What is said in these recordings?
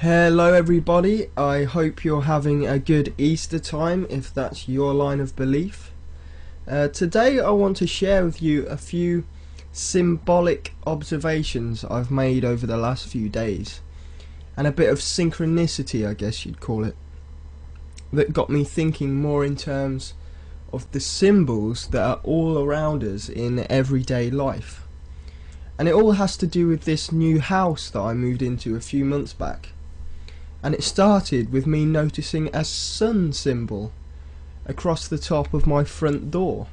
Hello everybody, I hope you're having a good Easter time if that's your line of belief. Today I want to share with you a few symbolic observations I've made over the last few days, and a bit of synchronicity, I guess you'd call it, that got me thinking more in terms of the symbols that are all around us in everyday life. And it all has to do with this new house that I moved into a few months back. And it started with me noticing a sun symbol across the top of my front door.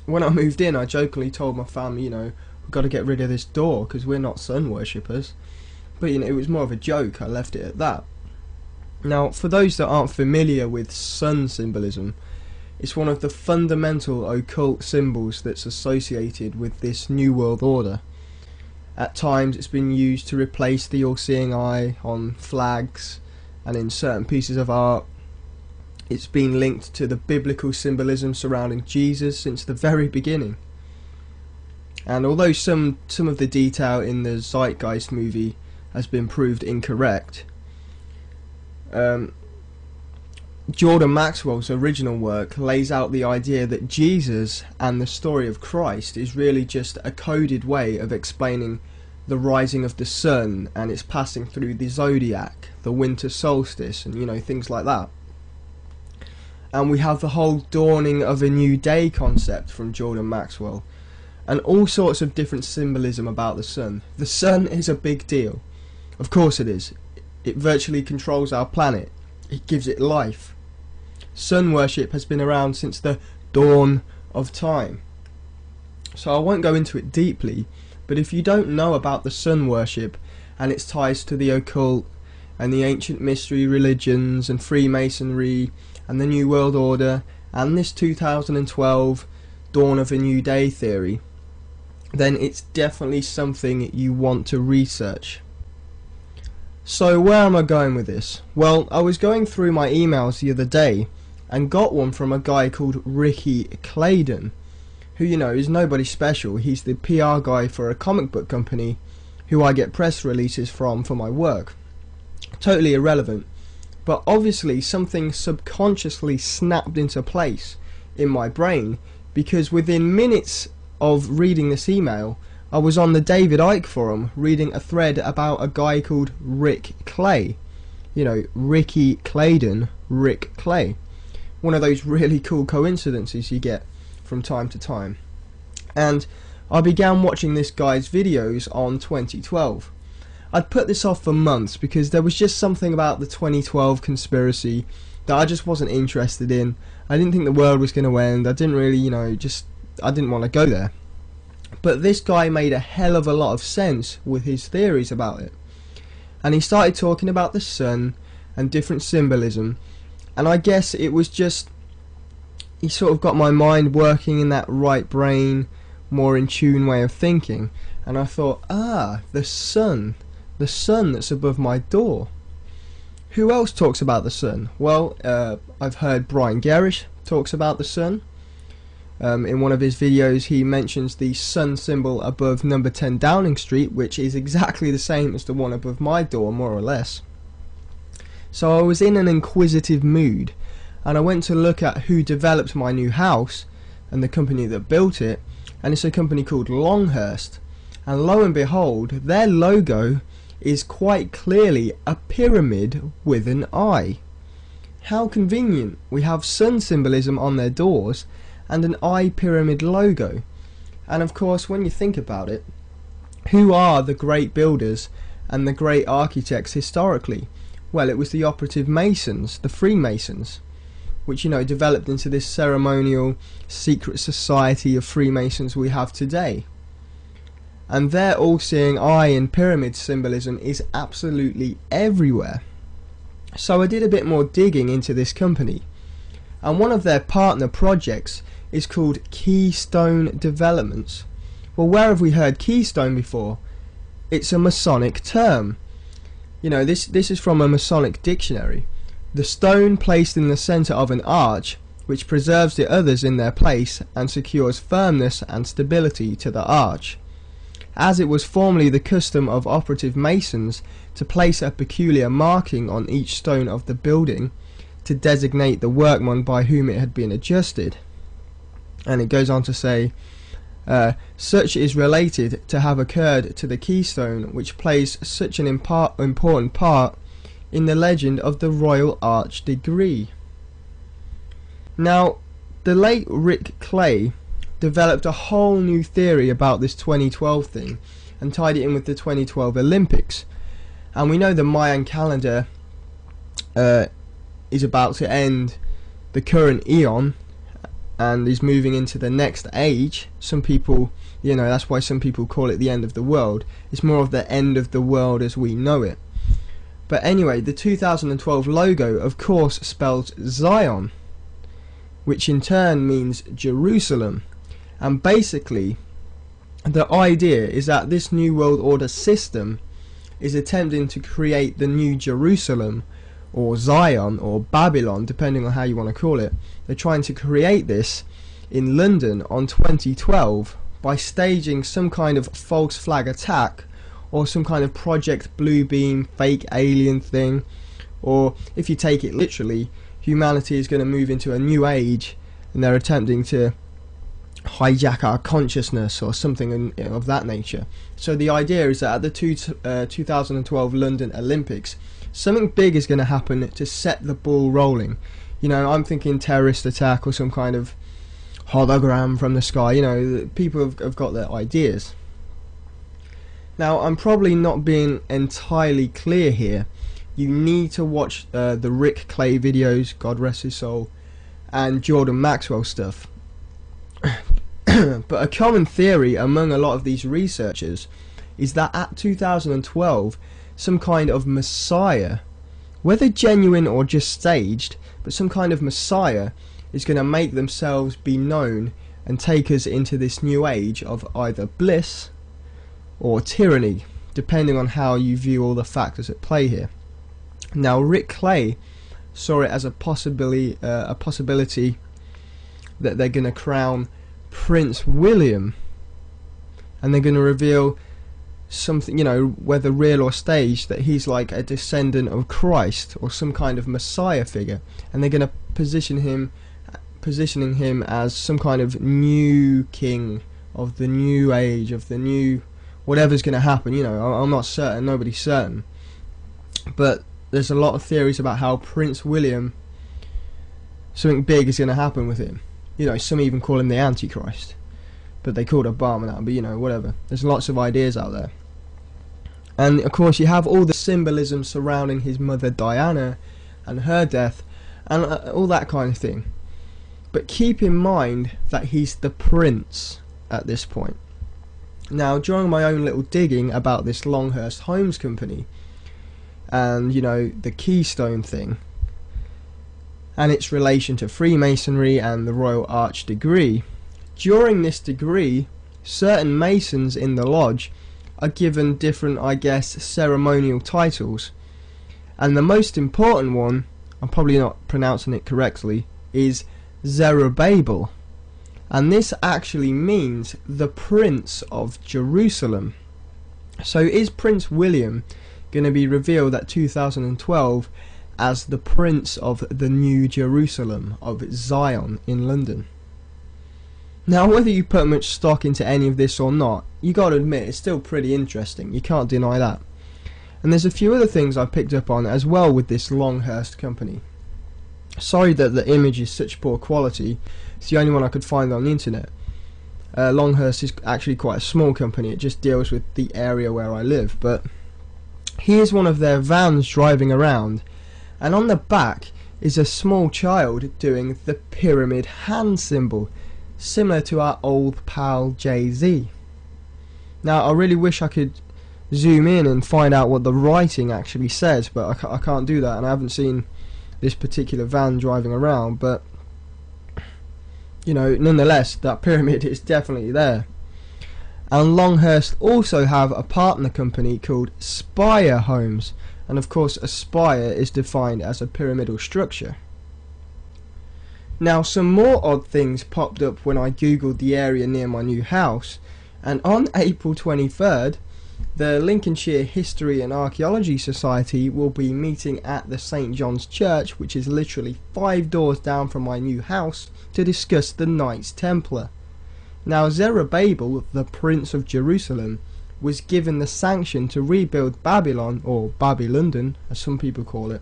When I moved in, I jokingly told my family, we've got to get rid of this door because we're not sun worshippers. But it was more of a joke. I left it at that. Now, for those that aren't familiar with sun symbolism, it's one of the fundamental occult symbols that's associated with this New World Order. At times it's been used to replace the all-seeing eye on flags, and in certain pieces of art it's been linked to the biblical symbolism surrounding Jesus since the very beginning. And although some of the detail in the Zeitgeist movie has been proved incorrect, Jordan Maxwell's original work lays out the idea that Jesus and the story of Christ is really just a coded way of explaining the rising of the sun and its passing through the zodiac, the winter solstice, and things like that. And we have the whole dawning of a new day concept from Jordan Maxwell, and all sorts of different symbolism about the sun. The sun is a big deal. Of course it is. It virtually controls our planet. It gives it life. Sun worship has been around since the dawn of time. So I won't go into it deeply, but if you don't know about the sun worship and its ties to the occult and the ancient mystery religions and Freemasonry and the New World Order and this 2012 dawn of a new day theory, then it's definitely something you want to research. So where am I going with this? Well, I was going through my emails the other day and got one from a guy called Ricky Clayton, who is nobody special. He's the PR guy for a comic book company who I get press releases from for my work. Totally irrelevant, but obviously something subconsciously snapped into place in my brain, because within minutes of reading this email I was on the David Icke forum reading a thread about a guy called Rick Clay. Ricky Clayton, Rick Clay. One of those really cool coincidences you get from time to time. And I began watching this guy's videos on 2012. I'd put this off for months because there was just something about the 2012 conspiracy that I just wasn't interested in. I didn't think the world was going to end. I didn't really, I didn't want to go there. But this guy made a hell of a lot of sense with his theories about it. And he started talking about the sun and different symbolism. And I guess it was just, he sort of got my mind working in that right brain, more in tune way of thinking. And I thought, the sun that's above my door. Who else talks about the sun? Well, I've heard Brian Gerrish talks about the sun. In one of his videos he mentions the sun symbol above number 10 Downing Street, which is exactly the same as the one above my door, more or less. So I was in an inquisitive mood, and I went to look at who developed my new house and the company that built it, and it's a company called Longhurst. And lo and behold, their logo is quite clearly a pyramid with an eye. How convenient. We have sun symbolism on their doors and an eye pyramid logo. And of course, when you think about it, who are the great builders and the great architects historically? Well, it was the operative Masons, the Freemasons, which developed into this ceremonial secret society of Freemasons we have today. And their all-seeing eye and pyramid symbolism is absolutely everywhere. So I did a bit more digging into this company, and one of their partner projects is called Keystone Developments. Well, where have we heard Keystone before? It's a Masonic term. This is from a Masonic dictionary. The stone placed in the centre of an arch, which preserves the others in their place and secures firmness and stability to the arch. as it was formerly the custom of operative masons to place a peculiar marking on each stone of the building to designate the workman by whom it had been adjusted. And it goes on to say, such is related to have occurred to the keystone, which plays such an important part in the legend of the Royal Arch degree. Now, the late Rick Clay developed a whole new theory about this 2012 thing and tied it in with the 2012 Olympics. And we know the Mayan calendar is about to end the current eon and is moving into the next age. Some people, you know, that's why some people call it the end of the world. It's more of the end of the world as we know it. But anyway, the 2012 logo, of course, spells Zion, which in turn means Jerusalem. And basically, the idea is that this New World Order system is attempting to create the new Jerusalem, or Zion, or Babylon, depending on how you want to call it. They're trying to create this in London on 2012 by staging some kind of false flag attack, or some kind of Project Bluebeam fake alien thing, or if you take it literally, humanity is going to move into a new age and they're attempting to hijack our consciousness or something of that nature. So the idea is that at the 2012 London Olympics, something big is going to happen to set the ball rolling. You know, I'm thinking terrorist attack or some kind of hologram from the sky. You know, people have got their ideas. Now, I'm probably not being entirely clear here. You need to watch the Rick Clay videos, God rest his soul, and Jordan Maxwell stuff. But a common theory among a lot of these researchers is that at 2012, some kind of messiah, whether genuine or just staged, but some kind of messiah is going to make themselves be known and take us into this new age of either bliss or tyranny, depending on how you view all the factors at play here. Now, Rick Clay saw it as a possibility that they're going to crown Prince William, and they're going to reveal something, you know, whether real or staged, that he's like a descendant of Christ or some kind of Messiah figure, and they're going to positioning him as some kind of new king of the new age, of the new whatever's going to happen. You know, I'm not certain, nobody's certain, but there's a lot of theories about how Prince William, something big is going to happen with him. You know, some even call him the Antichrist, but they called Obama that, but you know, whatever. There's lots of ideas out there. And of course you have all the symbolism surrounding his mother Diana and her death and all that kind of thing. But keep in mind that he's the prince at this point. Now, during my own little digging about this Longhurst Homes Company and, you know, the Keystone thing and its relation to Freemasonry and the Royal Arch degree, during this degree, certain Masons in the lodge are given different, I guess, ceremonial titles. And the most important one, I'm probably not pronouncing it correctly, is Zerubbabel. And this actually means the Prince of Jerusalem. So is Prince William going to be revealed at 2012 as the Prince of the New Jerusalem, of Zion in London? Now, whether you put much stock into any of this or not, you got to admit it's still pretty interesting. You can't deny that. And there's a few other things I picked up on as well with this Longhurst company. Sorry that the image is such poor quality. It's the only one I could find on the internet. Longhurst is actually quite a small company. It just deals with the area where I live. But here's one of their vans driving around, and on the back is a small child doing the pyramid hand symbol, similar to our old pal Jay-Z. Now, I really wish I could zoom in and find out what the writing actually says, but I can't do that, and I haven't seen this particular van driving around. But, you know, nonetheless, that pyramid is definitely there. And Longhurst also have a partner company called Spire Homes, and of course a spire is defined as a pyramidal structure. Now, some more odd things popped up when I googled the area near my new house, And on April 23rd, the Lincolnshire History and Archaeology Society will be meeting at the St John's Church, which is literally 5 doors down from my new house, to discuss the Knights Templar. Now, Zerubbabel, the Prince of Jerusalem, was given the sanction to rebuild Babylon, or Babylondon as some people call it,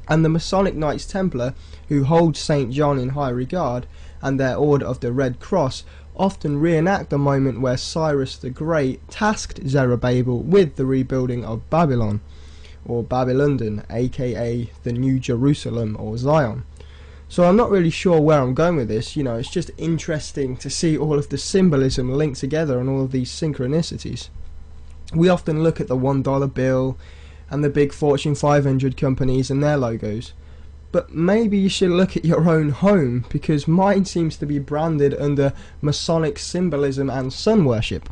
and the Masonic Knights Templar, who hold St John in high regard, and their Order of the Red Cross, often reenact the moment where Cyrus the Great tasked Zerubbabel with the rebuilding of Babylon, or Babylondon, aka the New Jerusalem or Zion. So I'm not really sure where I'm going with this. You know, it's just interesting to see all of the symbolism linked together and all of these synchronicities. We often look at the $1 bill and the big Fortune 500 companies and their logos, but maybe you should look at your own home, because mine seems to be branded under Masonic symbolism and sun worship.